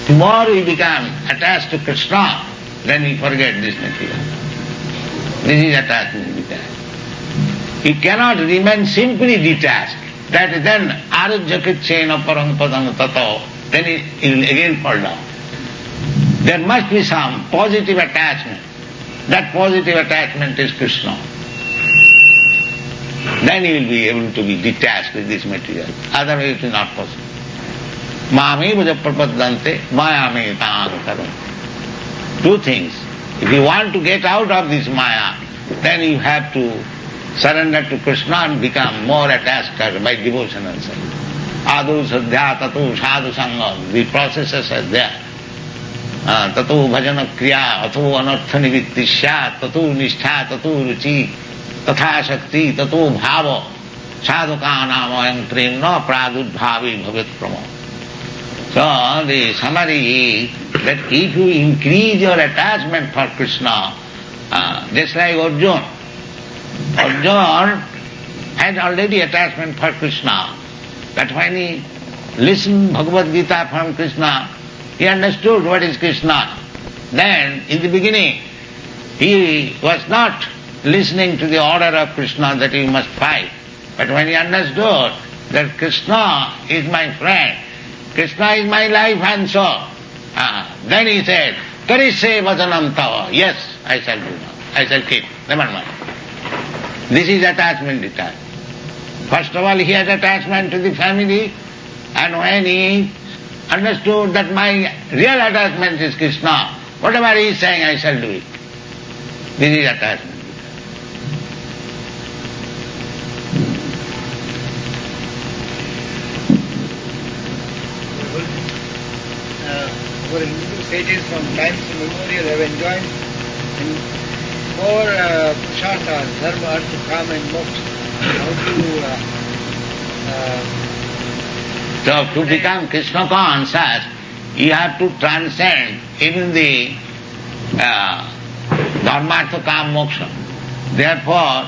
The more we become attached to Krishna, then we forget this material. This is attachment detached. You cannot remain simply detached. That is then arujjakitsena parang padang tato, then it will again fall down. There must be some positive attachment. That positive attachment is Krishna. Then you will be able to be detached with this material. Otherwise it is not possible. Mameva prapaddante mayame taankaram. Two things. If you want to get out of this maya, then you have to surrender to Krishna and become more attached by devotional service. Adu sadhya tatu sadhu sangha. The processes are there. Tatu bhajana kriya, atho anartha nivitti syat, tatu nishtha, tatu ruchi, tatha shakti, tatu bhava, sadhukanam ayam premna pradudbhavi bhavet pramo. So the summary is that if you increase your attachment for Krishna, just like Arjuna had already attachment for Krishna, but when he listened Bhagavad Gita from Krishna, he understood what is Krishna. Then, in the beginning, he was not listening to the order of Krishna that he must fight. But when he understood that Krishna is my friend, Krishna is my life and soul, then he said, Karishe vajanam tava. Yes, I shall do now. I shall keep. Never mind. This is attachment detached. First of all, he had attachment to the family, and when he understood that my real attachment is Krishna, whatever he is saying, I shall do it. This is attachment. Our Hindu sages from times immemorial have enjoined four purusharthas, dharma, artha, kama and moksha. So to become Krishna conscious, you have to transcend even the dharma, artha, kama, moksha. Therefore,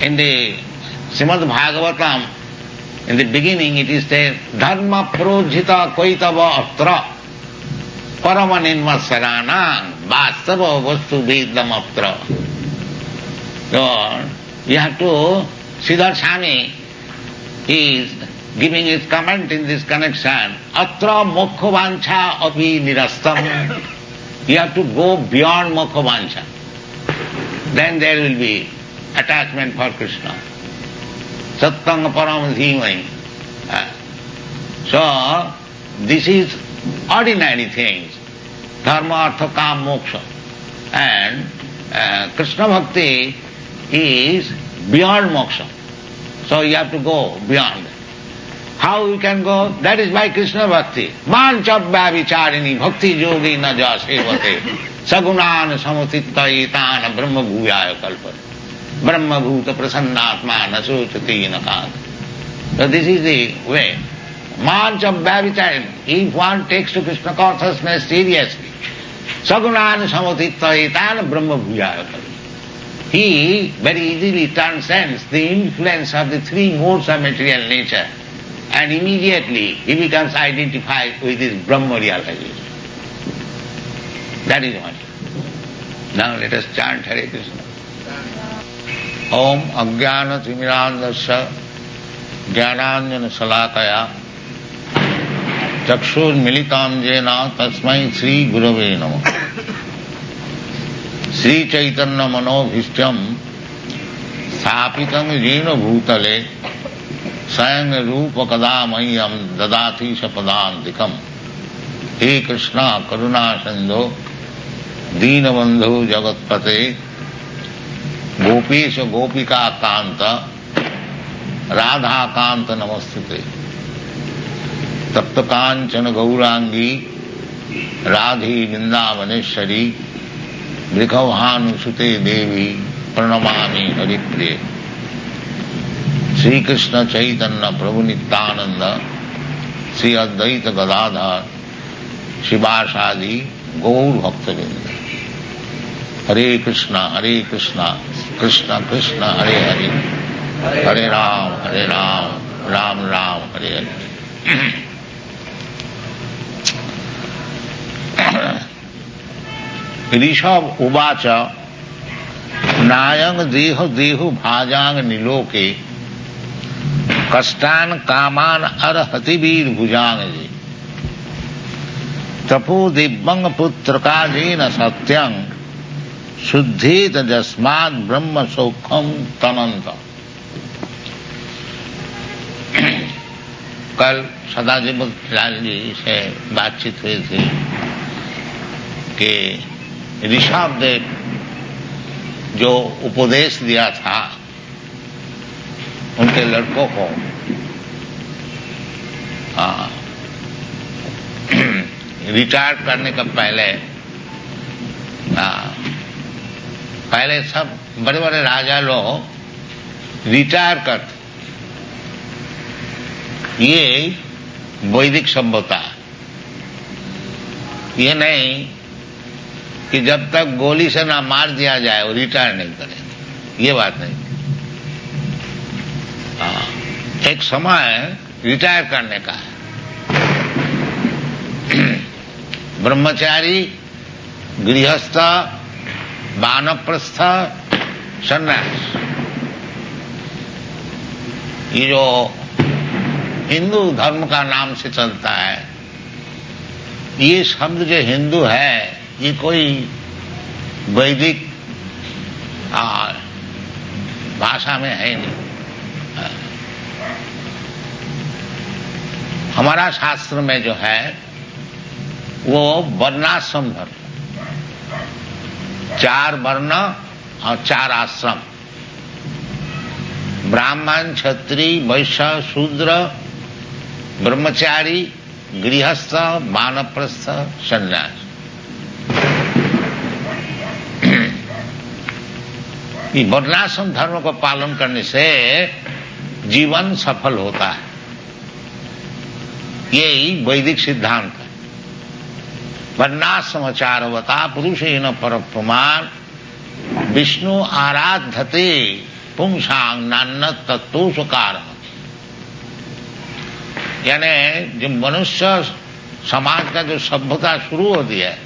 in the Srimad Bhagavatam, in the beginning it is said, dharma projita koitava atra parama ninvasaranang vastava vastu vedam atra. So, you have to, Siddhar Swami is giving his comment in this connection, atra mokkha vancha api nirastam. You have to go beyond mokkha vancha. Then there will be attachment for Krishna. Sattanga param dhimai. So, this is ordinary things. Dharma, artha, kama, moksha. And Krishna bhakti is beyond moksha. So you have to go beyond. How you can go? That is by Krishna bhakti. Manchabhya vicharini bhakti yogi na ja sevate sagunan samutitta etana brahma bhuyaya kalpate brahma bhuta prasannatma na sochati nakat. So this is the way. Manchabhya vicharini. If one takes to Krishna consciousness seriously, sagunan samutitta etana brahma bhuyaya kalpate. He very easily transcends the influence of the three modes of material nature, and immediately he becomes identified with his Brahma realization. That is what. Now let us chant Hare Krishna. Om Ajnana Timirandasya Jnananjana Salakaya Chakshur Militam Jena Tasmai Sri Gurave Namaha. Sri Chaitanya Manobhishtyam Sthapitam Jena Bhutale Sayang Rupa Kadamayam Dadati Sapadantikam. He Krishna Karuna Sandho Deenabandhu Jagatpate Gopesha Gopika Kanta Radha Kanta Namastute Tapta Kanchana Gaurangi Radhi Vrindavaneshwari Vrikhavhanu Sute Devi Pranamami Haripriya. Sri Krishna Chaitanya Prabhu Nityananda Sri Advaita Gadadhar Shivasadi Gaur Bhaktavinda. Hare Krishna, Krishna Krishna, Hare Hare, Hare Ram, Ram Ram, Hare Hare. Rishabh उवाच नायंग देह देहु भाजांग नीलोके कष्टान कामान अर्हति वीर भुजांग जी तपो दिव्यंग पुत्र काजेन सत्यं शुद्धेत जस्मात् ब्रह्म सौख्यम तनंत। कल सदाशिव लाल जी से बातचीत हुई थी कि ऋषभ देव जो उपदेश दिया था उनके लड़कों को, रिटायर करने का पहले सब बड़े बड़े राजा लोग रिटायर करते। ये वैदिक सभ्यता, ये नहीं कि जब तक गोली से ना मार दिया जाए वो रिटायर नहीं करेंगे, ये बात नहीं। एक समय रिटायर करने का है। ब्रह्मचारी, गृहस्थ, वानप्रस्थ, सन्यास, ये जो हिंदू धर्म का नाम से चलता है, ये शब्द जो हिंदू है ये कोई वैदिक भाषा में है नहीं। हमारा शास्त्र में जो है वो वर्णाश्रम धर्म, 4 वर्ण और 4 आश्रम, ब्राह्मण, क्षत्रिय, वैश्य, शूद्र, ब्रह्मचारी, गृहस्थ, वानप्रस्थ, सन्यास। ये वर्णाश्रम धर्म को पालन करने से जीवन सफल होता है, यही वैदिक सिद्धांत है। वर्णाश्रमचारवता पुरुषेण परप्रमाण विष्णु आराधते पुंसांग नान्य तत्तोष कारण। यानी जो मनुष्य समाज का जो सभ्यता शुरू होती है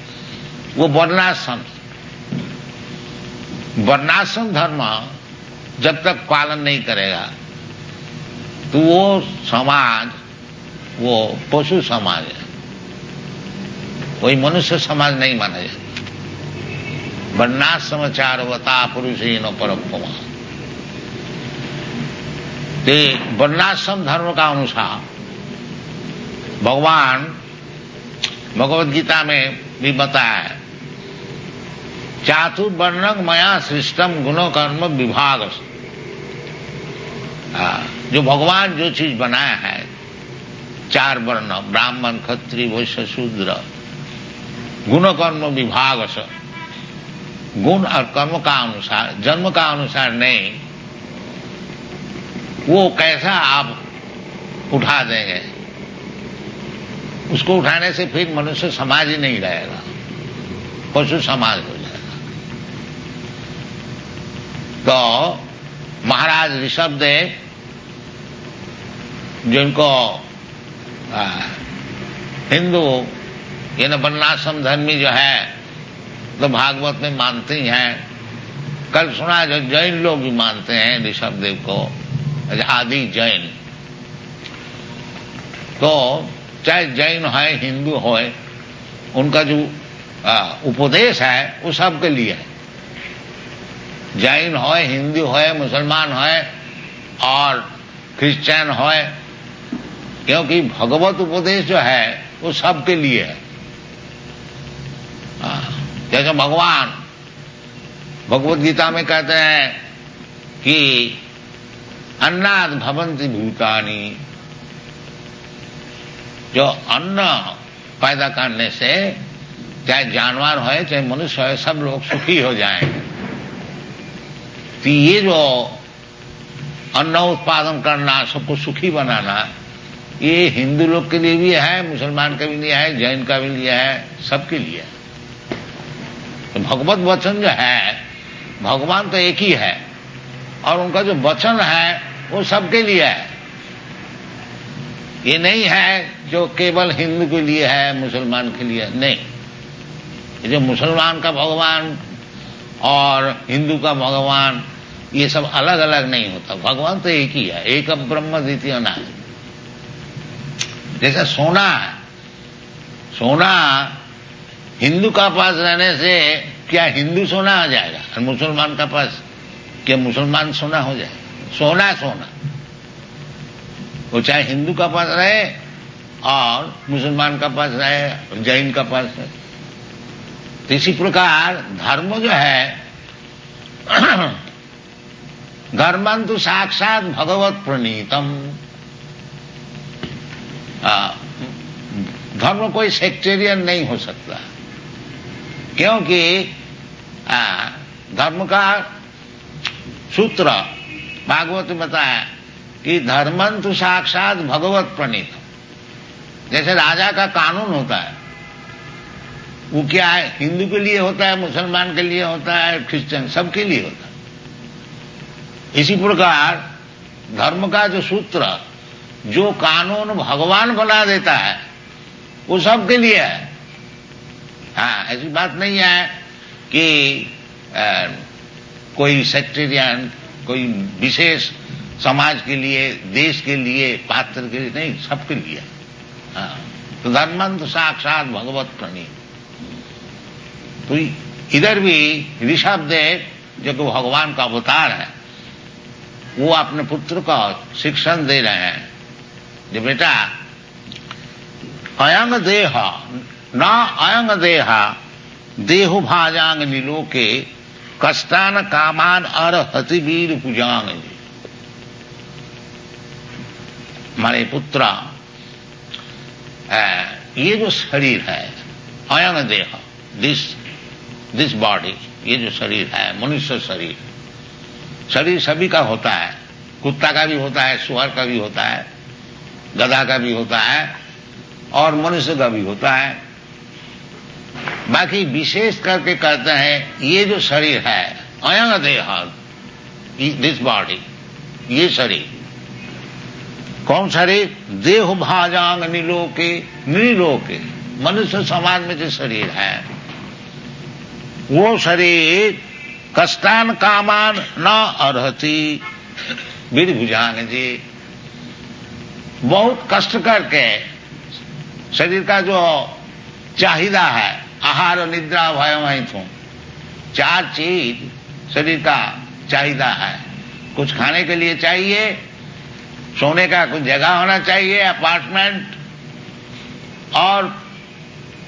वो वर्णाश्रम, वर्णाश्रम धर्म जब तक पालन नहीं करेगा तो वो समाज वो पशु समाज है, कोई मनुष्य समाज नहीं माना जाता। वर्णाश्रमचारवता पुरुषेण परप्रमाण। वर्णाश्रम धर्म का अनुसार भगवान भगवद गीता में भी बताया है, चातुर्वर्णं मया सृष्टम गुण कर्म विभाग। जो भगवान जो चीज बनाया है 4 वर्ण, ब्राह्मण, क्षत्रिय, वैश्य, शूद्र, गुण कर्म विभाग से, गुण और कर्म का अनुसार, जन्म का अनुसार नहीं, वो कैसा आप उठा देंगे, उसको उठाने से फिर मनुष्य समाज ही नहीं रहेगा, पशु समाज हो जाएगा। तो महाराज ऋषभ देव जिनको हिंदू ये न वर्णाश्रम धर्मी जो है तो भागवत में मानते ही हैं। कल सुना जो जैन लोग भी मानते हैं ऋषभ देव को, आदि जैन। तो चाहे जैन है हिंदू हो, उनका जो उपदेश है वो सबके लिए है। जैन हो, हिंदू हो, मुसलमान हो और क्रिश्चियन हो, क्योंकि भगवत उपदेश जो है वो सबके लिए है। जैसे भगवान भगवद गीता में कहते हैं कि अन्नाद भवन्ति भूतानि, जो अन्न पैदा करने से चाहे जानवर हो चाहे मनुष्य हो सब लोग सुखी हो जाएंगे। तो ये जो अन्न उत्पादन करना, सबको सुखी बनाना, ये हिंदू लोग के लिए भी है, मुसलमान के भी लिए है, जैन का भी लिए है, सबके लिए है। तो भगवत वचन जो है, भगवान तो एक ही है और उनका जो वचन है वो सबके लिए है। ये नहीं है जो केवल हिंदू के लिए है, मुसलमान के लिए नहीं। ये जो मुसलमान का भगवान और हिंदू का भगवान ये सब अलग अलग नहीं होता, भगवान तो एक ही है, एक ब्रह्म द्वितीय नास्ति। जैसा सोना है, सोना हिंदू का पास रहने से क्या हिंदू सोना आ जाएगा और मुसलमान का पास क्या मुसलमान सोना हो जाएगा? सोना सोना, वो चाहे हिंदू का पास रहे और मुसलमान का पास रहे, जैन का पास रहे। तो इसी प्रकार धर्म जो है धर्मंतु साक्षात भगवत प्रणीतम। धर्म कोई सेक्टेरियन नहीं हो सकता, क्योंकि धर्म का सूत्र भागवत में बताया कि धर्मंतु साक्षात भगवत प्रणीतम। जैसे राजा का कानून होता है, वो क्या है, हिंदू के लिए होता है, मुसलमान के लिए होता है, क्रिश्चियन सबके लिए होता है। इसी प्रकार धर्म का जो सूत्र, जो कानून भगवान बना देता है, वो सबके लिए है। हाँ, ऐसी बात नहीं है कि कोई सेक्टेरियन, कोई विशेष समाज के लिए, देश के लिए, पात्र के लिए नहीं, सबके लिए। हाँ, तो धर्मंत साक्षात भगवत प्रणीत। तो इधर भी ऋषभदेव जो कि भगवान का अवतार है, वो अपने पुत्र को शिक्षण दे रहे हैं, जो बेटा अयंग देह न अयंग देह देहु भाजांग निलोके कष्टान कामान अर्हति वीर भुजांग। हमारे पुत्र, ये जो शरीर है अयंग देह, दिस बॉडी, ये जो शरीर है मनुष्य शरीर, शरीर सभी का होता है, कुत्ता का भी होता है, सुअर का भी होता है, गधा का भी होता है और मनुष्य का भी होता है। बाकी विशेष करके कहते हैं ये जो शरीर है अयंग देह, दिस बॉडी, ये शरीर कौन शरीर? देह भाजांग निलोके, निलोके मनुष्य समाज में जो शरीर है वो शरीर कष्टान कामान न अर्हति वीर भुजांग जी। बहुत कष्ट करके शरीर का जो चाहिदा है, आहार निद्रा भय मैथुन, 4 चीज शरीर का चाहिदा है। कुछ खाने के लिए चाहिए, सोने का कुछ जगह होना चाहिए, अपार्टमेंट, और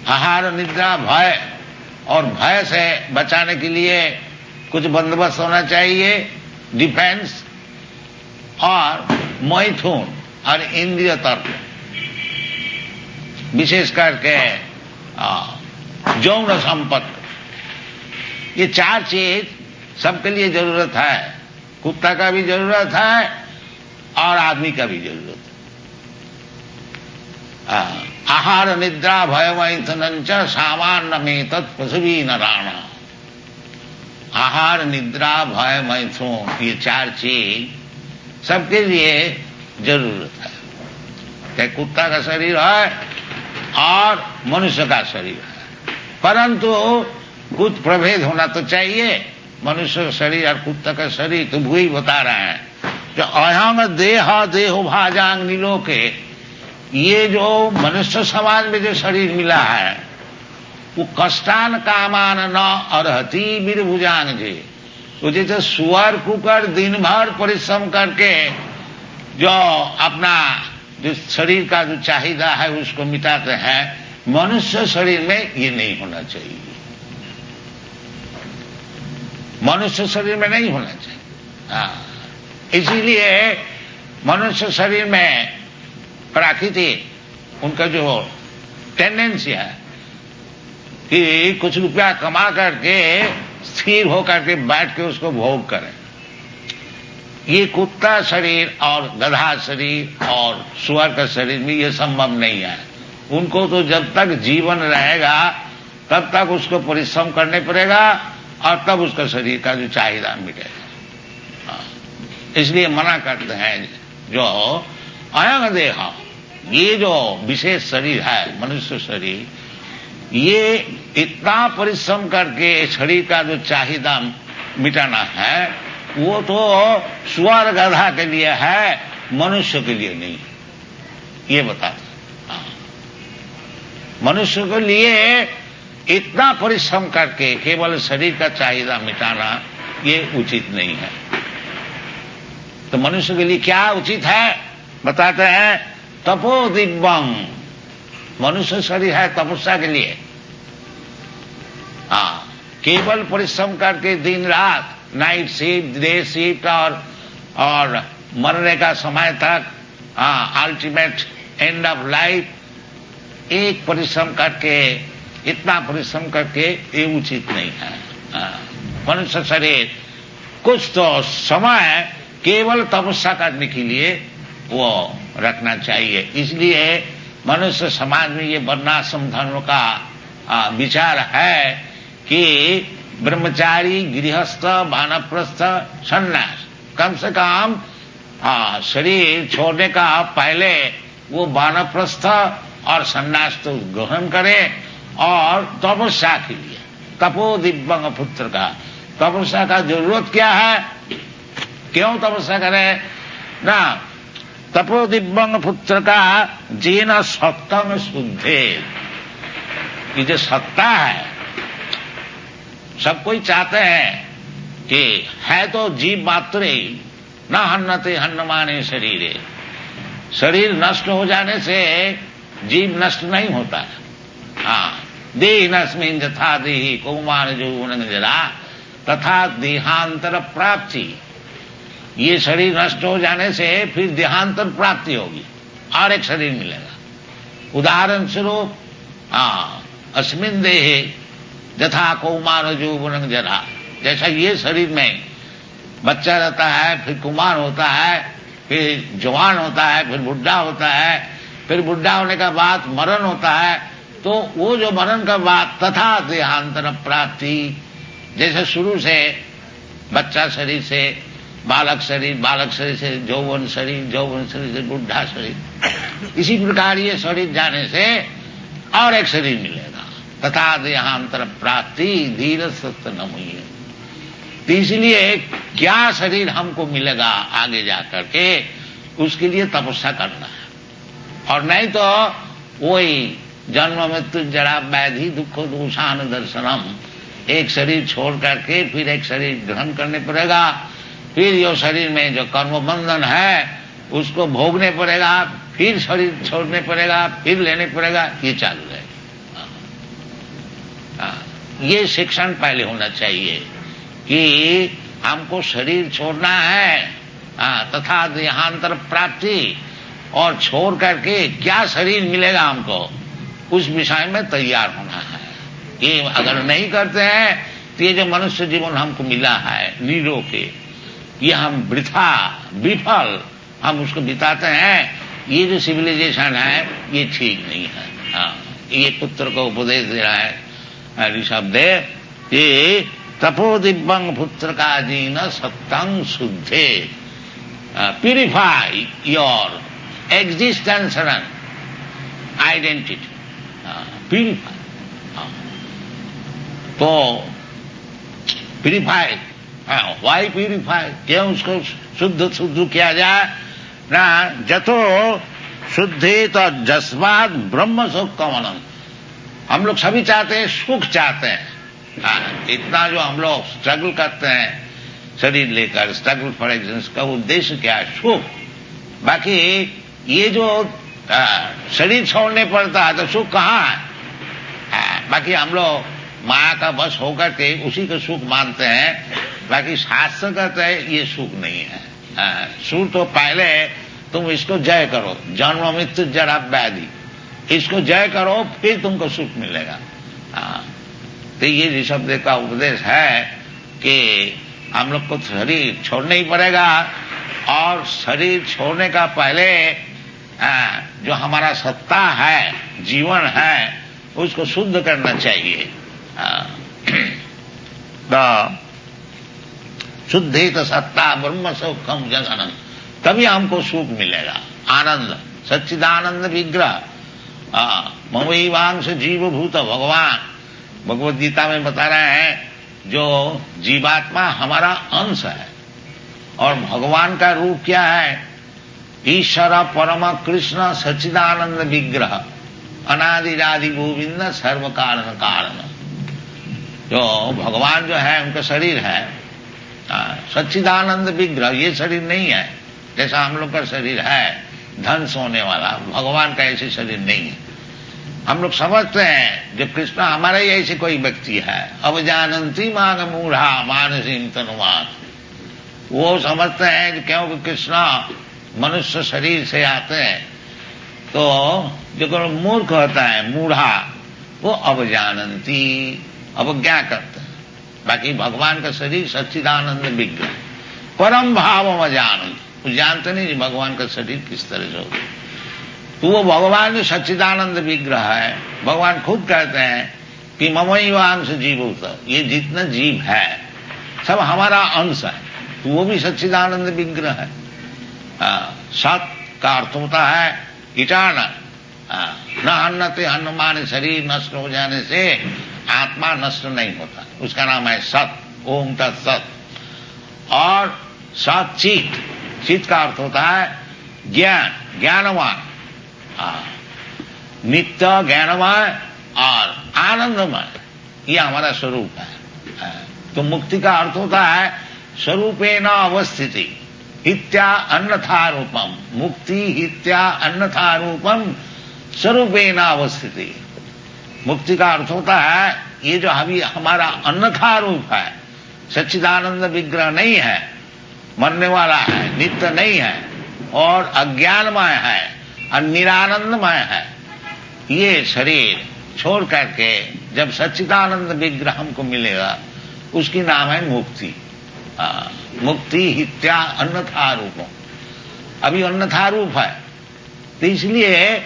आहार निद्रा भय, और भय से बचाने के लिए कुछ बंदोबस्त होना चाहिए, डिफेंस, और मैथुन और इंद्रिय तर्क, विशेष करके यौन संपर्क। ये 4 चीज सबके लिए जरूरत है। कुत्ता का भी जरूरत है और आदमी का भी जरूरत है। आहार निद्रा भय मैथुन च सामान्य में तत्पशुभी नराणा। आहार निद्रा भय मैथुन, ये 4 चीज सबके लिए जरूरत है। चाहे कुत्ता का शरीर है और मनुष्य का शरीर है, परंतु कुछ प्रभेद होना तो चाहिए। मनुष्य का शरीर और कुत्ता का शरीर तो वही बता रहे हैं कि अयंग देह देहो भाजांग निलोके, ये जो मनुष्य समाज में जो शरीर मिला है वो कष्टान कामान न अर्हति वीर भुजांग जी। तो जैसे सुअर कुकर दिन भर परिश्रम करके जो अपना जो शरीर का जो चाहिदा है उसको मिटाते हैं, मनुष्य शरीर में ये नहीं होना चाहिए। मनुष्य शरीर में नहीं होना चाहिए। इसीलिए मनुष्य शरीर में प्राकृतिक उनका जो टेंडेंसी है कि कुछ रुपया कमा करके स्थिर होकर के बैठ के उसको भोग करें। ये कुत्ता शरीर और गधा शरीर और सुअर का शरीर में ये संभव नहीं है। उनको तो जब तक जीवन रहेगा तब तक उसको परिश्रम करने पड़ेगा और तब उसका शरीर का जो चाहिदा मिटेगा। इसलिए मना करते हैं जो अयंग देह, ये जो विशेष शरीर है मनुष्य शरीर, ये इतना परिश्रम करके शरीर का जो चाहिदा मिटाना है वो तो सुअर गधा के लिए है, मनुष्य के लिए नहीं। ये बता, मनुष्य के लिए इतना परिश्रम करके केवल शरीर का चाहिदा मिटाना ये उचित नहीं है। तो मनुष्य के लिए क्या उचित है बताते हैं, तपो दिव्यं। मनुष्य शरीर है तपस्या के लिए। केवल परिश्रम करके दिन रात नाइट शिफ्ट, डे शिफ्ट और मरने का समय तक अल्टीमेट एंड ऑफ लाइफ एक परिश्रम करके, इतना परिश्रम करके ये उचित नहीं है। मनुष्य शरीर कुछ तो समय केवल तपस्या करने के लिए वो रखना चाहिए। इसलिए मनुष्य समाज में ये वर्णाश्रम धर्म का विचार है कि ब्रह्मचारी, गृहस्थ, वानप्रस्थ, सन्यास, कम से कम शरीर छोड़ने का पहले वो वानप्रस्थ और सन्यास तो ग्रहण करे। और तपस्या के लिए, तपो दिव्यं पुत्र का तपस्या का जरूरत क्या है, क्यों तपस्या करें ना, तपो दिव्यं पुत्र का जीन सत्तम शुद्धे। ये जो सत्ता है सब कोई चाहते हैं कि है तो जीव मात्र ही, न हन्नते हन्नमाने शरीरे। शरीर नष्ट हो जाने से जीव नष्ट नहीं होता है। देहिनस्मिन् यथा देहि कौमार यौवन जरा तथा देहांतर प्राप्ति। ये शरीर नष्ट हो जाने से फिर देहांतर प्राप्ति होगी और एक शरीर मिलेगा। उदाहरण स्वरूप अस्मिन् देहे यथा कौमार यौवन जरा, जैसा ये शरीर में बच्चा रहता है, फिर कुमार होता है, फिर जवान होता है, फिर बुढ़ा होता है, फिर बुढ़ा होने का बाद मरण होता है। तो वो जो मरण का बाद तथा देहांतर प्राप्ति, जैसे शुरू से बच्चा शरीर से बालक शरीर, बालक शरीर से यौवन शरीर, यौवन शरीर से बुढ़ा शरीर, इसी प्रकार ये शरीर जाने से और एक शरीर मिलेगा। तथा देहांतर प्राप्ति धीर सत्य नमुय। तो इसलिए क्या शरीर हमको मिलेगा आगे जाकर के, उसके लिए तपस्या करना है। और नहीं तो वही जन्म मृत्यु जरा व्याधि दुख दूषान दर्शनम, एक शरीर छोड़ करके फिर एक शरीर ग्रहण करने पड़ेगा, फिर यो शरीर में जो कर्म बंधन है उसको भोगने पड़ेगा, फिर शरीर छोड़ने पड़ेगा, फिर लेने पड़ेगा, ये चालू है। ये शिक्षण पहले होना चाहिए कि हमको शरीर छोड़ना है तथा देहांतर प्राप्ति, और छोड़ करके क्या शरीर मिलेगा हमको, उस विषय में तैयार होना है। ये अगर नहीं करते हैं तो ये जो मनुष्य जीवन हमको मिला है नीरो के, ये हम वृथा विफल हम उसको बिताते हैं। ये जो सिविलाइजेशन है ये ठीक नहीं है। ये पुत्र को उपदेश दे रहा है ऋषभदेव, ये तपो दिव्यं पुत्र का जीन सत्तं शुद्धे, purify your existence and identity, purify. तो प्यूरिफाई, वाई प्यूरिफाई, क्यों उसको शुद्ध किया जाए ना, जतो शुद्धि तो जस्माद ब्रह्म सुख कमनम। हम लोग सभी चाहते हैं, सुख चाहते हैं। इतना जो हम लोग स्ट्रगल करते हैं शरीर लेकर, स्ट्रगल फॉर एग्जिस्टेंस का उद्देश्य क्या है, सुख। बाकी ये जो शरीर छोड़ने पड़ता है तो सुख कहाँ है। बाकी हम लोग माया का बस होकर के उसी को सुख मानते हैं। बाकी शास्त्र कहते हैं ये सुख नहीं है। सुख तो पहले तुम इसको जय करो, जन्म मृत्यु जरा व्याधि, इसको जय करो फिर तुमको सुख मिलेगा। तो ये ऋषभदेव का उपदेश है कि हम लोग को शरीर छोड़ना ही पड़ेगा, और शरीर छोड़ने का पहले जो हमारा सत्ता है, जीवन है, उसको शुद्ध करना चाहिए। शुद्धि तो सत्ता ब्रह्म सुखम जगनम, तभी हमको सुख मिलेगा। आनंद, सच्चिदानंद विग्रह, ममैवांश जीव भूत भगवान भगवद गीता में बता रहे हैं जो जीवात्मा हमारा अंश है और भगवान का रूप क्या है? ईश्वर परम कृष्ण सच्चिदानंद विग्रह अनादिरादि गोविंद सर्व कारण कारण। जो भगवान जो है उनका शरीर है सच्चिदानंद विग्रह, ये शरीर नहीं है जैसा हम लोग का शरीर है धन सोने वाला, भगवान का ऐसे शरीर नहीं है। हम लोग समझते हैं जो कृष्ण हमारा ही ऐसे कोई व्यक्ति है, अब जानंती मान मूढ़ा मानसिम तनुमान, वो समझते हैं कि क्योंकि कृष्ण मनुष्य शरीर से आते हैं तो जो मूर्ख होता है मूढ़ा वो अब जानंती अवज्ञा करते हैं। बाकी भगवान का शरीर सच्चिदानंद विग्रह परम भाव अजानंद, वो जानते नहीं भगवान का शरीर किस तरह से होगा। तो वो भगवान जो सच्चिदानंद विग्रह है, भगवान खुद कहते हैं कि ममैवांश जीवोत, ये जितना जीव है सब हमारा अंश है, तो वो भी सच्चिदानंद विग्रह है। सत का अर्थ होता है इटाना, न अन्नते हनुमान, शरीर नष्ट हो जाने से आत्मा नष्ट नहीं होता, उसका नाम है सत, ओम तत्सत। और सत चित, चित का अर्थ होता है ज्ञान, ज्ञानवान, नित्य ज्ञानमय और आनंदमय, ये हमारा स्वरूप है। तो मुक्ति का अर्थ होता है स्वरूपेण अवस्थिति हित्या अन्यथा रूपम, मुक्ति हित्या अन्यथा रूपम स्वरूपेण अवस्थिति। मुक्ति का अर्थ होता है ये जो अभी हमारा अन्यथा रूप है, सच्चिदानंद विग्रह नहीं है, मरने वाला है, नित्य नहीं है और अज्ञानमय है और निरानंदमय है, ये शरीर छोड़ करके जब सच्चिदानंद विग्रह हमको मिलेगा उसकी नाम है मुक्ति। मुक्ति हित्या अन्यथा रूपम, अभी अन्यथा रूप है, तो इसलिए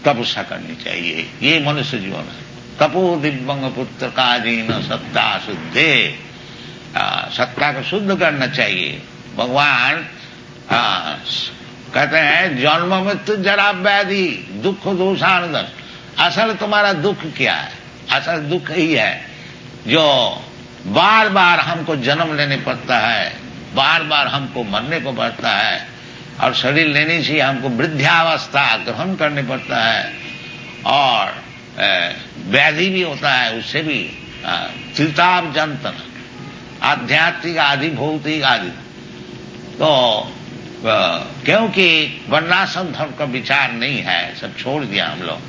तपस्या करनी चाहिए। ये मनुष्य जीवन है। तपो दिव्यंग पुत्र काजीन सत्ता शुद्धे, सत्ता को शुद्ध करना चाहिए। भगवान कहते हैं जन्म मृत्यु जरा व्याधि दुख दोषानुदर्श, असल तुम्हारा दुख क्या है? असल दुख ही है जो बार बार हमको जन्म लेने पड़ता है, बार बार हमको मरने को पड़ता है और शरीर लेने से हमको वृद्धावस्था ग्रहण करने पड़ता है और व्याधि भी होता है, उससे भी त्रिताप जंतन आध्यात्मिक आदि भौतिक आदि। तो क्योंकि वर्णाश्रम धर्म का विचार नहीं है, सब छोड़ दिया हम लोग,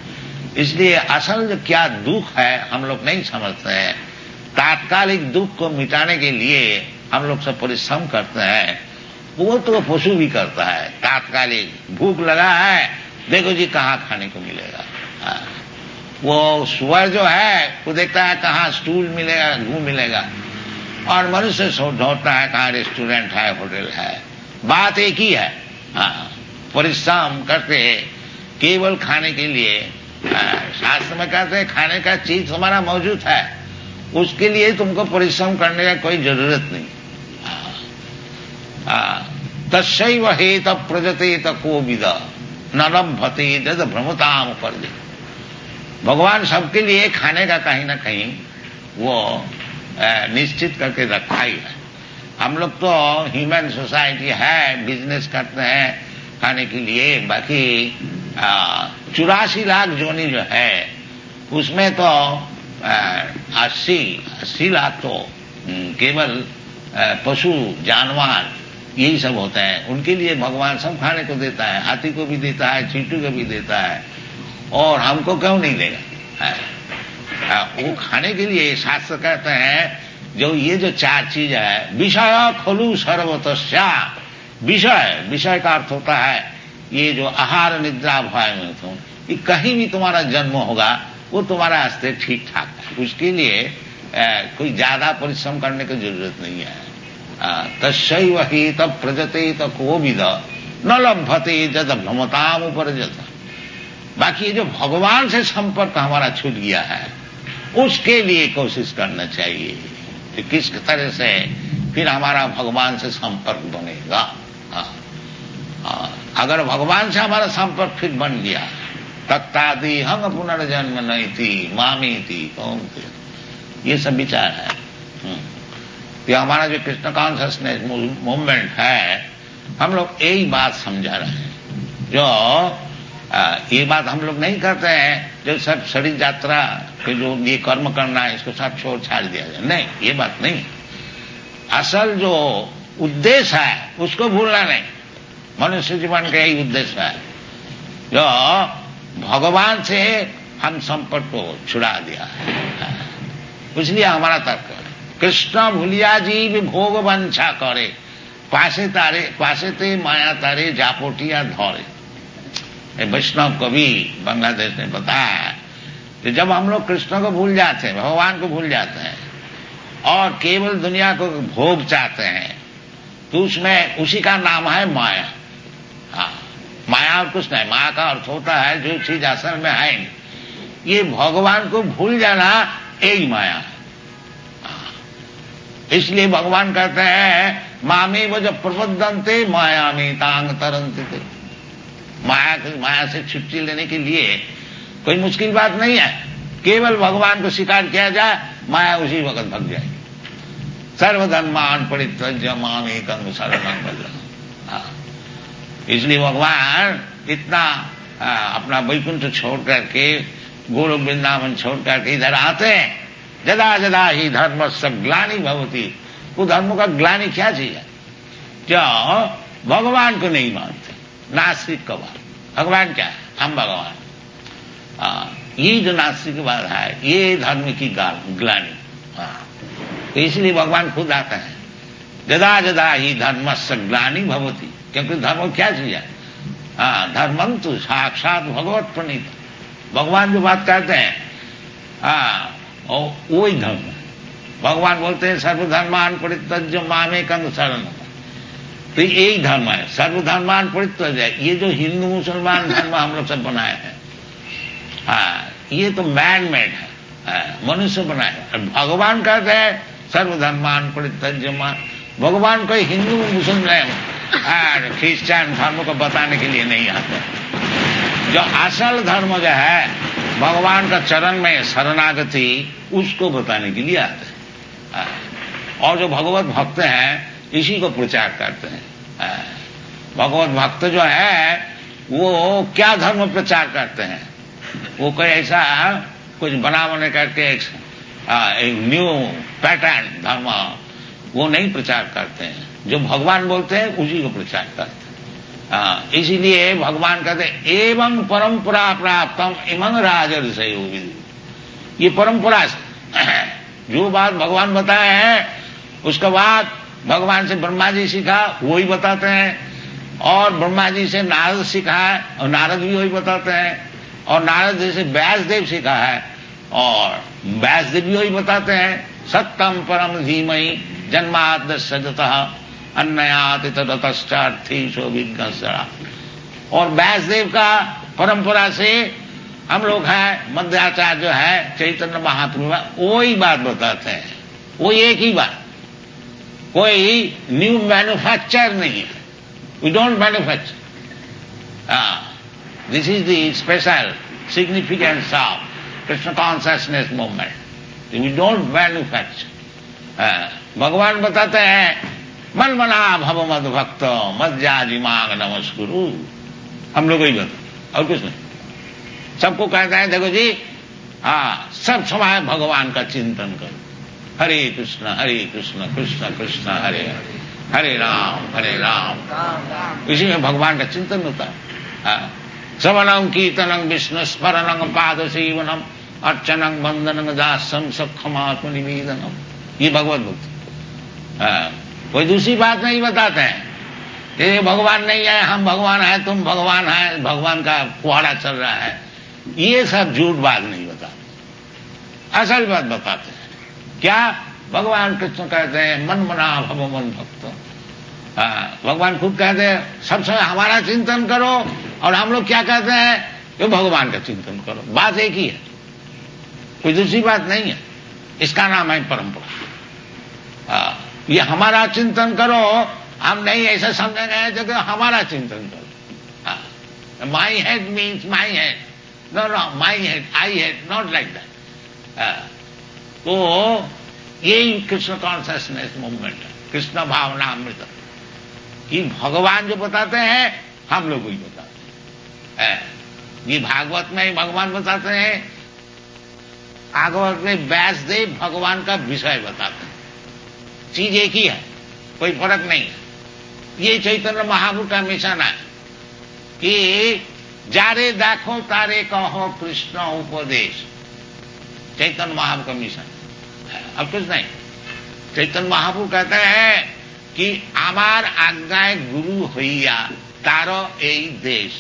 इसलिए असल जो क्या दुख है हम लोग नहीं समझते हैं। तात्कालिक दुख को मिटाने के लिए हम लोग सब परिश्रम करते हैं, वो तो पशु भी करता है। तात्कालिक भूख लगा है, देखो जी कहाँ खाने को मिलेगा। वो सुअर जो है वो देखता है कहाँ स्टूल मिलेगा, घू मिलेगा, और मनुष्य ढूंढता है कहाँ रेस्टोरेंट है, होटल है। बात एक ही है, परिश्रम करते केवल खाने के लिए। शास्त्र में कहते हैं खाने का चीज तुम्हारा मौजूद है, उसके लिए तुमको परिश्रम करने का कोई जरूरत नहीं। तस्यैव हेत प्रजते तको विद न लभते जद भ्रमताम पर्दे। भगवान सबके लिए खाने का कहीं ना कहीं वो निश्चित करके रखा ही है। हम लोग तो ह्यूमन सोसाइटी है, बिजनेस करते हैं खाने के लिए। बाकी 84 लाख जोनी जो है उसमें तो 80 लाख तो केवल पशु जानवर यही सब होते हैं। उनके लिए भगवान सब खाने को देता है, हाथी को भी देता है, चींटू को भी देता है, और हमको क्यों नहीं देगा? वो खाने के लिए शास्त्र कहते हैं जो ये जो 4 चीज है, विषय खलु सर्वतस्या। विषय का अर्थ होता है ये जो आहार निद्रा भय में तुम, ये कहीं भी तुम्हारा जन्म होगा वो तुम्हारा हस्ते ठीक ठाक है, उसके लिए कोई ज्यादा परिश्रम करने की जरूरत नहीं है। तस्यैव हेत प्रजते तको विद न लभते जद भ्रमताम उपरजत। बाकी जो भगवान से संपर्क हमारा छूट गया है उसके लिए कोशिश करना चाहिए कि किस तरह से फिर हमारा भगवान से संपर्क बनेगा। अगर भगवान से हमारा संपर्क फिर बन गया तत्तादि हंग पुनर्जन्म नहीं थी मामी थी कौन थे, ये सब विचार है। ये हमारा जो कृष्ण कॉन्शियसनेस मूवमेंट है, हम लोग यही बात समझा रहे हैं। जो ये बात हम लोग नहीं करते हैं जो सब शरीर यात्रा के जो ये कर्म करना है इसको सब छोड़ छाड़ दिया जाए, नहीं, ये बात नहीं। असल जो उद्देश्य है उसको भूलना नहीं। मनुष्य जीवन का यही उद्देश्य है, जो भगवान से हम संपर्क को छुड़ा दिया है। इसलिए हमारा तर्क कृष्ण भूलिया जीव भोग वंछा करे, पासे ते माया तारे जापोटिया धौरे। वैष्णव कवि बांग्लादेश ने बताया कि जब हम लोग कृष्ण को भूल जाते हैं, भगवान को भूल जाते हैं और केवल दुनिया को भोग चाहते हैं, तो उसमें उसी का नाम है माया। हाँ, माया और कुछ नहीं। माया का अर्थ होता है जो चीज असल में है नहीं। ये भगवान को भूल जाना यही माया है। इसलिए भगवान कहते हैं मामी वो जब प्रबद्धंते माया में तांग तरंते थे। माया से छुट्टी लेने के लिए कोई मुश्किल बात नहीं है, केवल भगवान को स्वीकार किया जाए, माया उसी वक्त भग जाएगी। सर्वधर्मान परित्यज्य मामेकं शरणं व्रज। इसलिए भगवान इतना अपना वैकुंठ छोड़ करके, गोलोक वृंदावन छोड़ करके इधर आते हैं। जदा जदा ही धर्म सब ग्लानि भवती। वो धर्म का ग्लानि क्या चाहिए? जो भगवान को नहीं मानते, नास्तिक का बात। भगवान क्या है? हम भगवान। ये जो नास्तिकवाद है ये धर्म की ग्लानि। तो इसलिए भगवान खुद आते हैं। जदा जदा ही धर्म से ग्लानि भवती, क्योंकि धर्म क्या चाहिए? धर्मं तो साक्षात भगवत प्रणीत। भगवान जो बात कहते हैं वही धर्म है। भगवान बोलते हैं सर्वधर्मान परित्यज्य मामेकं शरणं। तो यही धर्म है, सर्वधर्मान परित्यज्य। ये जो हिंदू मुसलमान धर्म हम लोग सब बनाए हैं, ये तो मैन मेड है, मनुष्य बनाए। भगवान कहते हैं सर्वधर्मान परित्यज्य। भगवान कोई हिंदू मुसलमान क्रिश्चियन धर्म को बताने के लिए नहीं आते। जो असल धर्म जो है भगवान का चरण में शरणागति, उसको बताने के लिए आते हैं। और जो भगवत भक्त हैं इसी को प्रचार करते हैं। भगवत भक्त जो है वो क्या धर्म प्रचार करते हैं? वो कोई ऐसा कुछ बना बने करके एक न्यू पैटर्न धर्म वो नहीं प्रचार करते हैं। जो भगवान बोलते हैं उसी को प्रचार करते हैं। इसीलिए भगवान कहते हैं एवं परंपरा प्राप्तम इमं राजर्षयो विदुः। ये परंपरा से जो बात भगवान बताए हैं उसका बाद भगवान से ब्रह्मा जी सीखा वही बताते हैं, और ब्रह्मा जी से नारद सीखा है और नारद भी वही बताते हैं, और नारद जी से व्यासदेव सीखा है और व्यासदेव भी वही बताते हैं। सत्यम परम धीमहि जन्माद्यस्य जतः अन्नयाति तदतश्चार्थीशो विघ्नस्सरा। और व्यासदेव का परंपरा से हम लोग हैं, मध्याचार्य जो है चैतन्य महाप्रभु वही बात बताते हैं, वो एक ही बात, कोई न्यू मैन्युफैक्चर नहीं है। We don't manufacture. This is the special significance of Krishna consciousness movement. We don't manufacture. भगवान बताते हैं मन मना भव मद भक्त मद जाजी मांग नमस्कुरु। हम लोग ही बता और कुछ नहीं। सबको कहता है देखो जी सब समय भगवान का चिंतन करो। हरे कृष्ण कृष्ण कृष्ण हरे हरे, हरे राम। इसी में भगवान का चिंतन होता है। श्रवणं कीर्तनं विष्णु स्मरणं पाद सेवनम अर्चनं वंदनं दासम सखमात्म निवेदनम। ये भगवत भक्ति। कोई दूसरी बात नहीं बताते हैं। ये भगवान नहीं है, हम भगवान है, तुम भगवान है, भगवान का कुहाड़ा चल रहा है, ये सब झूठ बात नहीं बताते। असल बात बताते हैं क्या? भगवान कृष्ण कहते हैं मन मना भव मन भक्त। भगवान खुद कहते हैं सब समय हमारा चिंतन करो, और हम लोग क्या कहते हैं? ये भगवान का चिंतन करो। बात एक ही है, कोई दूसरी बात नहीं है। इसका नाम है परंपरा। ये हमारा चिंतन करो, हम नहीं ऐसा समझेंगे जब हमारा चिंतन करो। My head means my head, no no my head, I head, not like that. तो यही कृष्ण कॉन्शियसनेस मूवमेंट है, कृष्ण भावना अमृत, कि भगवान जो बताते हैं हम लोग ही बताते हैं। ये भागवत में भगवान बताते हैं, भागवत में व्यासदेव भगवान का विषय बताते हैं, चीज एक ही है, कोई फर्क नहीं है। ये चैतन्य महाप्रभु का मिशन है कि जारे देखो तारे कहो कृष्ण उपदेश, चैतन्य महाप्रभु का मिशन है, अब कुछ नहीं। चैतन्य महाप्रभु कहते हैं कि आमार आज्ञाएं गुरु होइया तारो यही देश।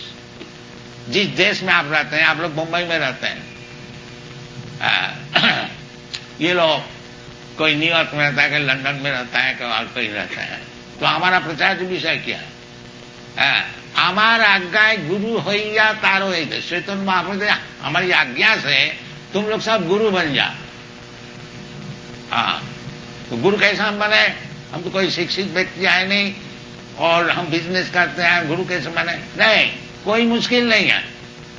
जिस देश में आप रहते हैं, आप लोग मुंबई में रहते हैं, ये लोग कोई न्यूयॉर्क में रहता है, कोई लंदन में रहता है, कोई और कहीं रहता है, तो हमारा प्रचार विषय क्या है? हमार आज्ञाएं गुरु होइया तारो यही देश। चैतन्य महाप्रभु हमारी आज्ञा से तुम लोग सब गुरु बन जा। तो गुरु कैसा हम बने? हम तो कोई शिक्षित व्यक्ति है नहीं और हम बिजनेस करते हैं, गुरु कैसे बने? नहीं, कोई मुश्किल नहीं है।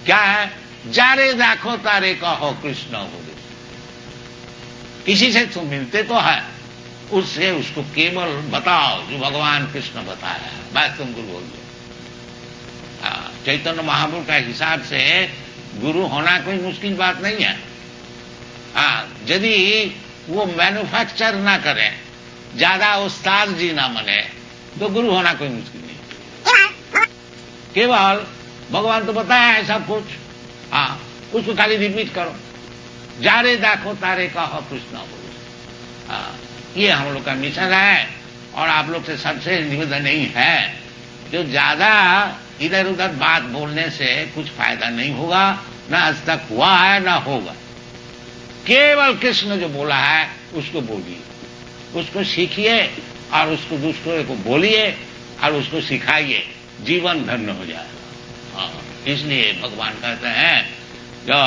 क्या है? जारे देखो तारे कहो कृष्ण उपदेश। किसी से तुम मिलते तो है, उससे उसको केवल बताओ जो भगवान कृष्ण बताया है, बस तुम गुरु हो गए। चैतन्य महाप्रभु का हिसाब से गुरु होना कोई मुश्किल बात नहीं है। यदि वो मैन्युफैक्चर ना करें, ज्यादा उस्ताद जी ना बने, तो गुरु होना कोई मुश्किल नहीं। केवल भगवान तो बताया है सब कुछ, उसको खाली रिपीट करो। जारे देखो तारे कहो कृष्ण बोलो। ये हम लोग का मिशन है और आप लोग से सबसे निवेदन यही है, जो ज्यादा इधर उधर बात बोलने से कुछ फायदा नहीं होगा, ना आज तक हुआ है ना होगा। केवल कृष्ण जो बोला है उसको बोलिए, उसको सीखिए और उसको दूसरों को बोलिए और उसको सिखाइए, जीवन धन्य हो जाएगा। इसलिए भगवान कहते हैं जो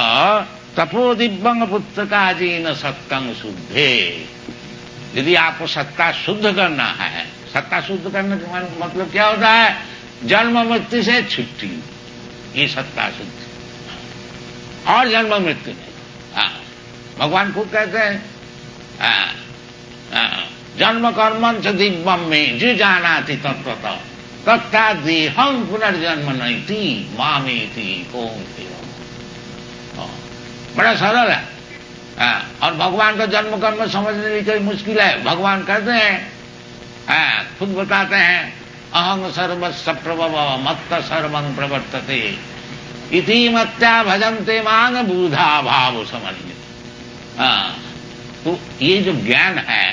तपो दिव्यंग पुत्र का जीन सत्तंग शुद्धे। यदि आपको सत्ता शुद्ध करना है, सत्ता शुद्ध करने का मतलब क्या होता है? जन्म मृत्यु से छुट्टी, ये सत्ता शुद्ध। और जन्म मृत्यु नहीं। भगवान खुद कहते हैं जन्म कर्मं च दिव्यम में जो जाना थी तत्वतः तत्ता देहम पुनर्जन्म नहीं थी मामे थी कौन थी। बड़ा सरल है। और भगवान का जन्म कर्म समझने में कोई मुश्किल है? भगवान कहते हैं, खुद बताते हैं, अहं सर्वस्व प्रभव मत्त सर्वं प्रवर्तते इति मत्या भजन्ते मांग बूधा भाव समझिए। तो ये जो ज्ञान है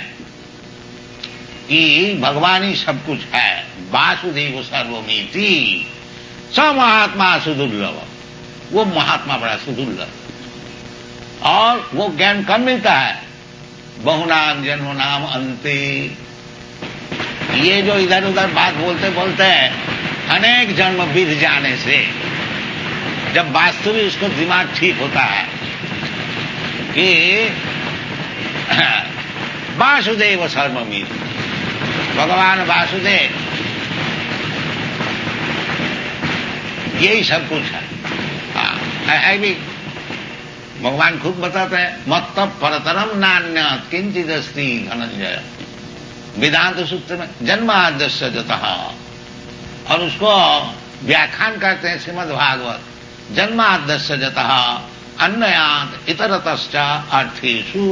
कि भगवान ही सब कुछ है, वासुदेव सर्वमिति, स महात्मा सुदुर्लभ, वो महात्मा बड़ा सुदुर्लभ। और वो ज्ञान कब मिलता है? बहुनाम जन्मनाम अंते। ये जो इधर उधर बात बोलते बोलते अनेक जन्म बीत जाने से जब वास्तविक उसको दिमाग ठीक होता है कि वासुदेव सर्वमिति, भगवान वासुदेव यही सब कुछ है भी। भगवान खुद बताते हैं, मत्त परतरम नान्यत् किंचित् अस्ति धनंजय। वेदांत सूत्र में जन्माद्यस्य जतः, और उसको व्याख्यान करते हैं श्रीमद् भागवत, जन्माद्यस्य जतः अन्नयात् इतरतश्च अर्थेषु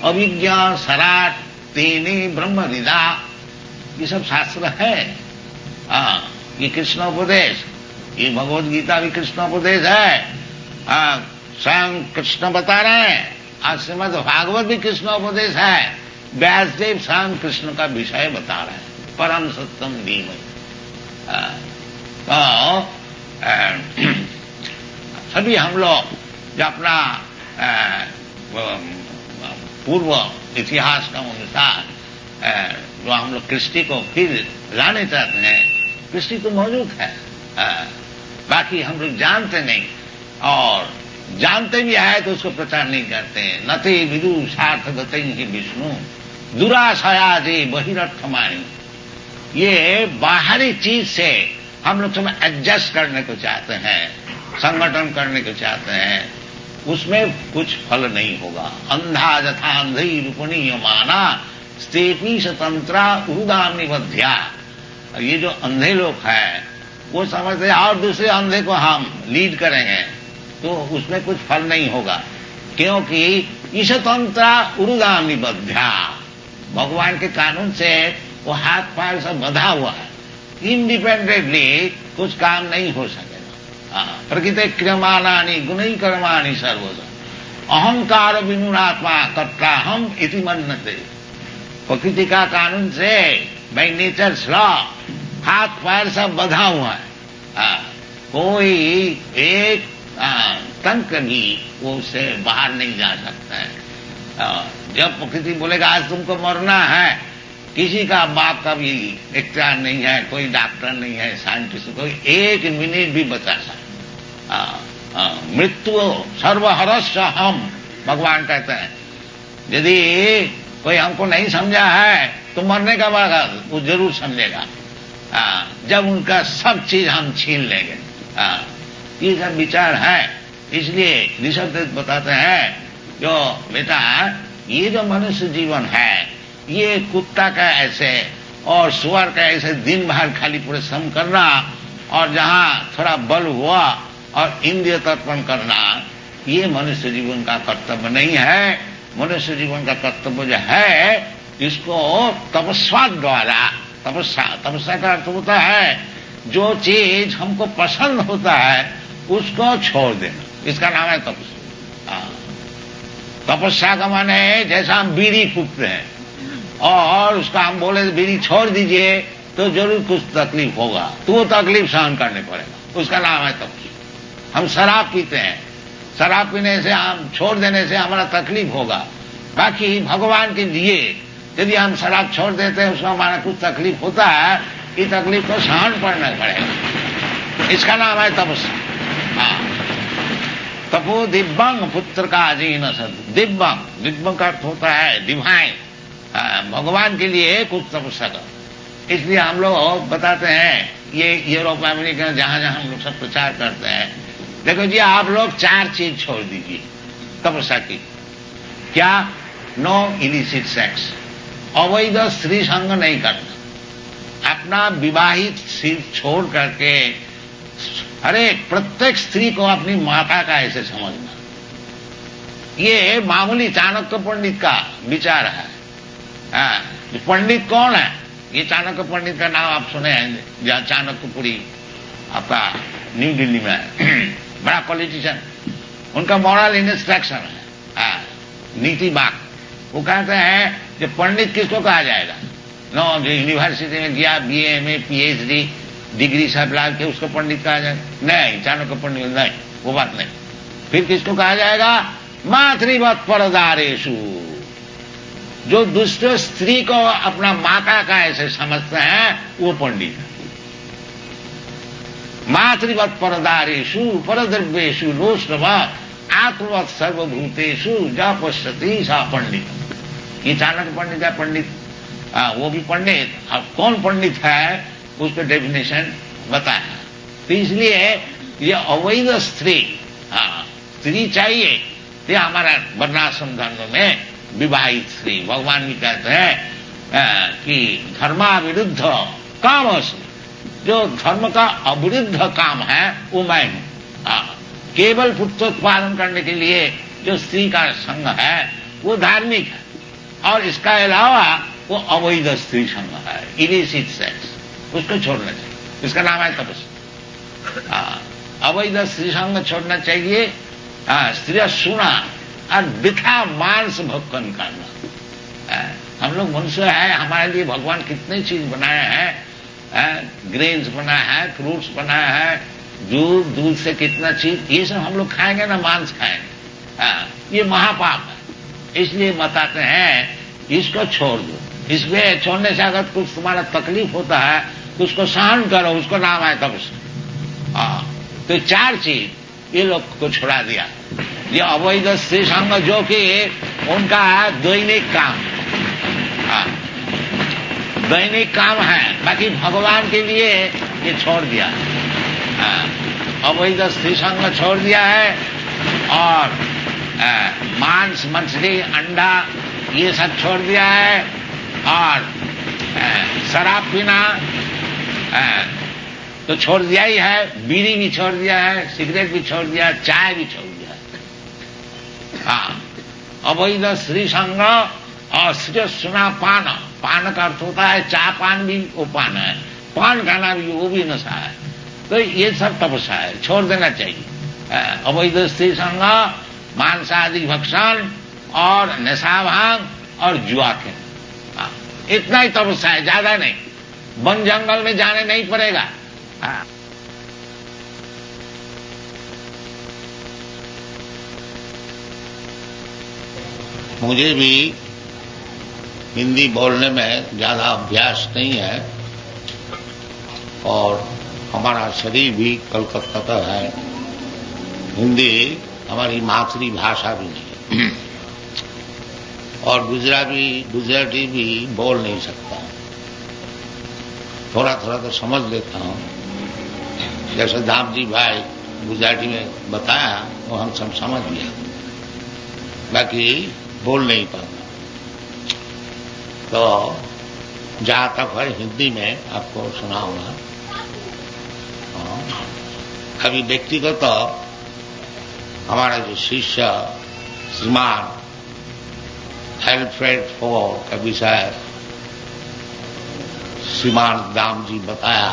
अभिज्ञा सराट तेने ब्रह्म विदा। ये सब शास्त्र है। ये कृष्णोपदेश, ये भगवद गीता भी कृष्णोपदेश है। स्वयं कृष्ण बता रहे हैं, आज श्रीमद् भागवत भी कृष्णोपदेश है। व्यासदेव स्वयं कृष्ण का विषय बता रहे हैं, परम सत्यम धीमहि। तो सभी हम लोग जो अपना पूर्व इतिहास का अनुसार जो हम लोग कृष्टि को फिर लाने चाहते हैं, कृष्टि तो मौजूद है, बाकी हम लोग जानते नहीं, और जानते भी है तो उसको प्रचार नहीं करते हैं। नते विदु सार्थ गतै ही विष्णु दुराशया जे बहिरर्थमाणी। ये बाहरी चीज से हम लोग सब एडजस्ट करने को चाहते हैं, संगठन करने को चाहते हैं, उसमें कुछ फल नहीं होगा। अंधा जथा अंधी रूपणीय माना स्तेपी स्वतंत्रा उदाम निबध्या। ये जो अंधे लोग हैं वो समझते हैं और दूसरे अंधे को हम लीड करेंगे तो उसमें कुछ फल नहीं होगा, क्योंकि ईशतंत्रा उरुदाम निबध्या, भगवान के कानून से वो हाथ पैर सब बंधा हुआ है, इंडिपेंडेंटली कुछ काम नहीं हो सकेगा। प्रकृति क्रियमाणानि गुणै कर्माणि सर्वदा अहंकार विनुरात्मा कर्ता हम इति मन्यते। प्रकृति का कानून से बाय नेचर्स लॉ हाथ पैर सब बंधा हुआ है, कोई एक तंत्र भी वो उससे बाहर नहीं जा सकता है। जब प्रकृति बोलेगा आज तुमको मरना है, किसी का बाप का भी इख्तियार नहीं है, कोई डॉक्टर नहीं है, साइंटिस्ट कोई एक मिनट भी बचा सकता। मृत्यु सर्वहरस्य हम, भगवान कहते हैं यदि कोई हमको नहीं समझा है तो मरने का बाद वो जरूर समझेगा, जब उनका सब चीज हम छीन लेंगे। ये सब विचार है। इसलिए ऋषभ बताते हैं जो बेटा ये जो मनुष्य जीवन है ये कुत्ता का ऐसे और सुअर का ऐसे दिन भर खाली परिश्रम करना और जहां थोड़ा बल हुआ और इंद्रिय तर्पण करना, ये मनुष्य जीवन का कर्तव्य नहीं है। मनुष्य जीवन का कर्तव्य जो है इसको तपस्या द्वारा, तपस्या का अर्थ होता है जो चीज हमको पसंद होता है उसको छोड़ देना, इसका नाम है तपस्या। तपस्या का माने जैसा हम बीड़ी फूकते हैं और उसका हम बोले बीड़ी छोड़ दीजिए तो जरूर कुछ तकलीफ होगा, तो वो तकलीफ सहन करने पड़ेगा, उसका नाम है तपस्या। हम शराब पीते हैं, शराब पीने से हम छोड़ देने से हमारा तकलीफ होगा, बाकी भगवान के लिए यदि हम शराब छोड़ देते हैं उसमें हमारा कुछ तकलीफ होता है, ये तकलीफ को सहन करना पड़ेगा, इसका नाम है तपस्या। तपो दिव्यंग पुत्र का अजीन सद, दिव्यंग, दिव्यंग का अर्थ होता है डिवाइन, भगवान के लिए कुछ तपस्या कर। इसलिए हम लोग बताते हैं ये यूरोप अमेरिका जहां जहां हम लोग सब प्रचार करते हैं, देखो जी आप लोग 4 चीज छोड़ दीजिए तपस्या की। क्या? नो इलिसिट सेक्स, अवैध स्त्री संग नहीं करना, अपना विवाहित स्त्री छोड़ करके अरे प्रत्येक स्त्री को अपनी माता का ऐसे समझना। ये मामूली चाणक्य पंडित का विचार है। पंडित कौन है? ये चाणक्य पंडित का नाम आप सुने हैं, जहां चाणक्यपुरी आपका न्यू दिल्ली में है, बड़ा पॉलिटिशियन, उनका मॉरल इंस्ट्रक्शन है, नीति बाग। वो कहते हैं कि पंडित किसको कहा जाएगा? नो, जो यूनिवर्सिटी में गया बीए में पीएचडी डिग्री सब ला के उसको पंडित कहा जाए? नहीं, चाणक्य पंडित नहीं, वो बात नहीं। फिर किसको कहा जाएगा? मातृवत परदारेषु, जो दूसरे स्त्री को अपना माता का ऐसे समझते हैं वो पंडित है। मातृवत परदारेषु परद्रव्येषु लोष्टव आत्मवत सर्वभूतेषु जा पश्यति सा पंडित। ये चाणक्य पंडित है, पंडित वो भी पंडित। अब कौन पंडित है उसको डेफिनेशन बताया। तो इसलिए ये अवैध स्त्री, स्त्री चाहिए, ये हमारा वर्णाश्रम धर्म में विवाहित स्त्री। भगवान भी कहते हैं कि धर्माविरुद्ध कामसु, जो धर्म का अविरुद्ध काम है वो मैं हूं। केवल पुत्रोत्पादन करने के लिए जो स्त्री का संग है वो धार्मिक है, और इसका अलावा वो अवैध स्त्री संग है, इलिसिट सेक्स, उसको छोड़ना चाहिए, इसका नाम है तपस्या। अवैध स्त्री संग छोड़ना चाहिए, स्त्री सुना और बिखा मांस भक्षण करना। हम लोग मनुष्य है, हमारे लिए भगवान कितने चीज बनाए हैं, ग्रेन्स बनाया है, फ्रूट्स बनाया है, दूध से कितना चीज, ये सब हम लोग खाएंगे ना, मांस खाएंगे, ये महापाप है। इसलिए बताते हैं इसको छोड़ दो। इसमें छोड़ने से अगर कुछ तुम्हारा तकलीफ होता है तो उसको सहन करो, उसको नाम है तपस्या। तो 4 चीज ये लोग को छुड़ा दिया। ये अवैध स्त्री संग जो कि उनका दैनिक काम, दैनिक काम है, बाकी भगवान के लिए ये छोड़ दिया। अवैध स्त्री संग छोड़ दिया है और मांस, मछली, अंडा ये सब छोड़ दिया है और शराब पीना तो छोड़ दिया ही है, बीड़ी भी छोड़ दिया है, सिगरेट भी छोड़ दिया, चाय भी छोड़ दिया है। हाँ, अवैध स्त्री संग और सुना पान, पान का अर्थ होता है चाय पान भी वो पान है, पान खाना भी वो भी नशा है। तो ये सब तपस्या है, छोड़ देना चाहिए। अवैध स्त्री संग, मांसादि भक्षण और नशा भांग और जुआ खेल, इतना ही तपस्या है, ज्यादा नहीं। वन जंगल में जाने नहीं पड़ेगा। मुझे भी हिंदी बोलने में ज्यादा अभ्यास नहीं है और हमारा शरीर भी कलकत्ता का है, हिंदी हमारी मातृभाषा भी नहीं है और गुजराती भी बोल नहीं सकता। थोड़ा थोड़ा तो समझ लेता हूँ, जैसे दामजी भाई गुजराती में बताया वो हम सब समझ लिया, बाकी बोल नहीं पाता। तो जहां तक है हिंदी में आपको सुनाऊंगा। अभी व्यक्तिगत तो हमारा जो शिष्य श्रीमान एल्फ्रेड फोर का विषय श्रीमान दाम जी बताया,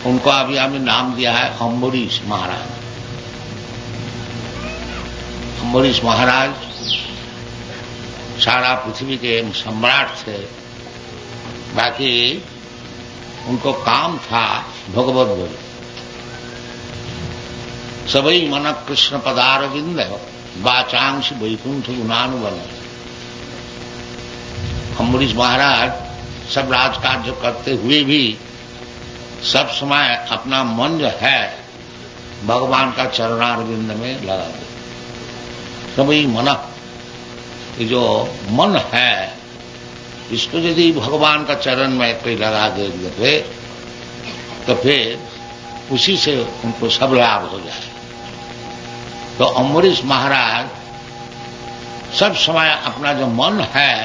उनको अभी हमें नाम दिया है अम्बरीश महाराज। अम्बरीश महाराज सारा पृथ्वी के सम्राट थे, बाकी उनको काम था भगवत बोल। सबई मन कृष्ण पदारविंद वाचांश वैकुंठ गुणानुबल। अम्बरीश महाराज सब राजकार्य करते हुए भी सब समय अपना मन जो है भगवान का चरणारविंद में लगा दे। सबई मन, ये जो मन है इसको यदि भगवान का चरण में कोई लगा दे तो फिर उसी से उनको सब लाभ हो जाए। तो अम्बरीश महाराज सब समय अपना जो मन है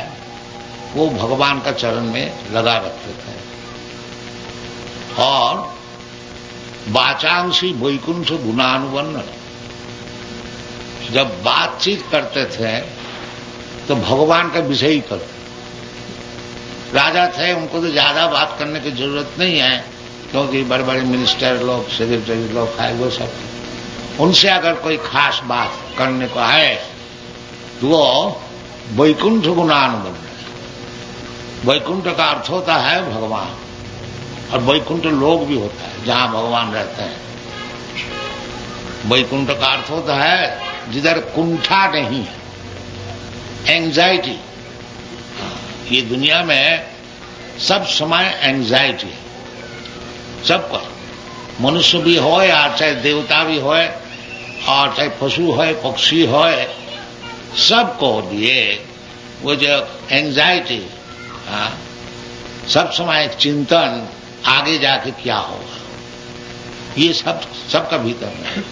वो भगवान का चरण में लगा रखते थे और वाचांशी वैकुंठ गुणानुबंध, जब बातचीत करते थे तो भगवान का विषय ही करते। राजा थे, उनको तो ज्यादा बात करने की जरूरत नहीं है क्योंकि बड़े बड़े मिनिस्टर लोग, सेक्रेटरी लोग है, वो सब उनसे अगर कोई खास बात करने को है तो वो वैकुंठ गुणानुबंध। वैकुंठ का अर्थ होता है भगवान और वैकुंठ लोग भी होता है जहां भगवान रहते हैं। वैकुंठ का अर्थ होता है जिधर कुंठा नहीं है, एंजाइटी। ये दुनिया में सब समय एंजाइटी है सबको, मनुष्य भी हो या चाहे देवता भी हो और चाहे पशु हो पक्षी हो, सबको लिए वो जो एंजाइटी, सब समय एक चिंतन आगे जाके क्या होगा, ये सबका भीतर है।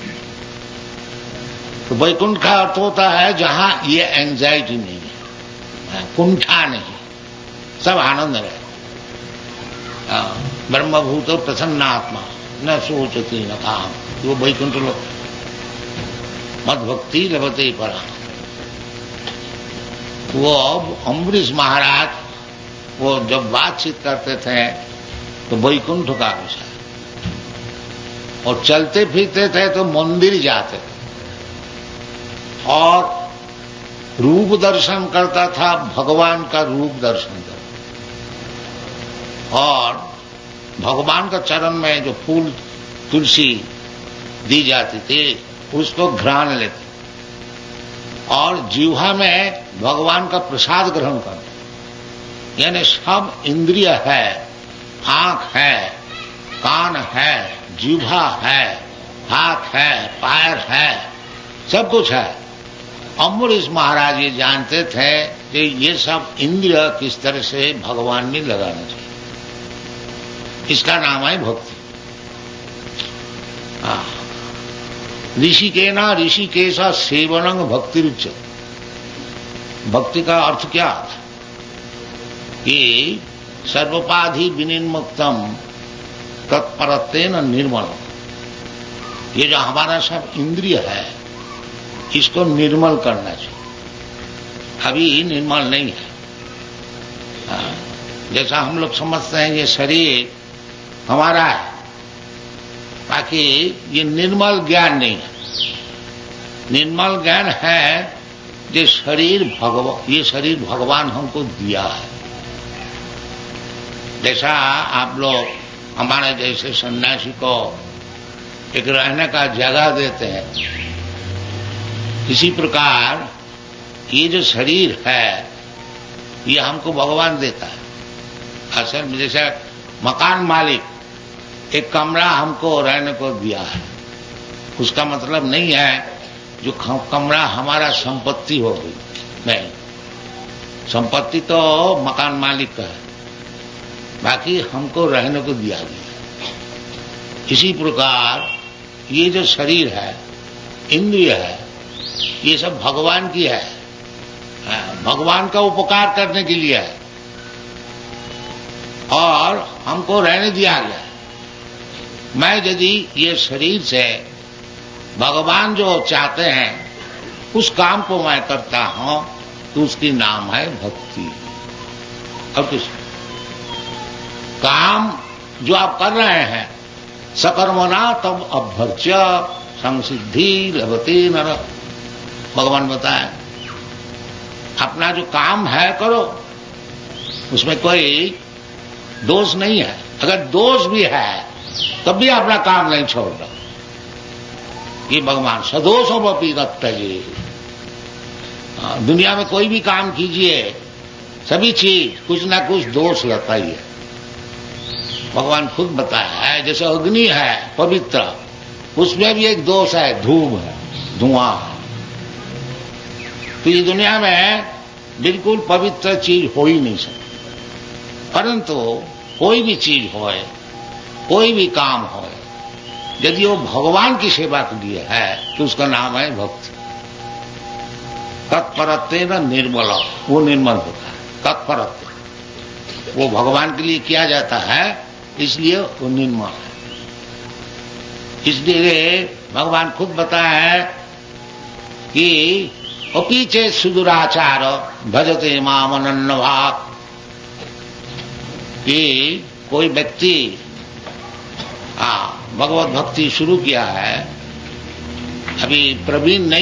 तो वैकुंठ का अर्थ होता है जहां ये एंजाइटी नहीं है, कुंठा नहीं, सब आनंद रहे। ब्रह्मभूत प्रसन्नात्मा न सोचती न काम, वो वैकुंठ लोग मद भक्ति लभते परा। वो अम्बरीश महाराज वो जब बातचीत करते थे तो वैकुंठ का विषय, और चलते फिरते थे तो मंदिर जाते थे और रूप दर्शन करता था, भगवान का रूप दर्शन करता और भगवान का चरण में जो फूल तुलसी दी जाती थी उसको घ्राण लेते और जीवा में भगवान का प्रसाद ग्रहण करते। यानी सब इंद्रिय है, आंख है, कान है, जीवा है, हाथ है, पैर है, सब कुछ है। अम्बरीश महाराज ये जानते थे कि ये सब इंद्रिय किस तरह से भगवान में लगाना चाहिए। इसका नाम है भक्ति। ऋषिकेना ऋषिकेशा सेवनंग भक्ति रुच। भक्ति का अर्थ क्या था कि सर्वोपाधि विनिर्मुक्तम तत्परत्वेन निर्मलम। ये जो हमारा सब इंद्रिय है इसको निर्मल करना चाहिए। अभी निर्मल नहीं है। जैसा हम लोग समझते हैं ये शरीर हमारा है, बाकी ये निर्मल ज्ञान नहीं है। निर्मल ज्ञान है ये शरीर भगवान हमको दिया है। जैसा आप लोग हमारे जैसे सन्यासी को एक रहने का जगह देते हैं, इसी प्रकार ये जो शरीर है ये हमको भगवान देता है। असल में जैसे मकान मालिक एक कमरा हमको रहने को दिया है, उसका मतलब नहीं है जो कमरा हमारा संपत्ति हो गई, नहीं। संपत्ति तो मकान मालिक का है, बाकी हमको रहने को दिया गया। इसी प्रकार ये जो शरीर है, इंद्रिय है, ये सब भगवान की है, भगवान का उपकार करने के लिए है और हमको रहने दिया गया। मैं यदि ये शरीर से भगवान जो चाहते हैं उस काम को मैं करता हूं तो उसकी नाम है भक्ति। और कुछ काम जो आप कर रहे हैं सकर्मणा तब अभ्यर्च्य संसिद्धि लभते नर। भगवान बताए अपना जो काम है करो, उसमें कोई दोष नहीं है। अगर दोष भी है तब भी अपना काम नहीं छोड़ना। ये भगवान सदोषोपि न त्यजेत्। दुनिया में कोई भी काम कीजिए, सभी चीज कुछ ना कुछ दोष लगता ही है। भगवान खुद बताया है, जैसे अग्नि है पवित्र, उसमें भी एक दोष है, धूप है, धुआं है। तो ये दुनिया में बिल्कुल पवित्र चीज हो ही नहीं सकती। परंतु कोई भी चीज होए, कोई भी काम होए, यदि वो भगवान की सेवा के लिए है तो उसका नाम है भक्ति। तत्परत्वेन निर्मल, वो निर्मल होता है। तत्परत्व वो भगवान के लिए किया जाता है, इसलिए वो निर्मल है। इसलिए भगवान खुद बताया है कि अपि चेत् सुदुराचार भजते माम अनन्य भाव। कि कोई व्यक्ति भगवत भक्ति शुरू किया है, अभी प्रवीण नहीं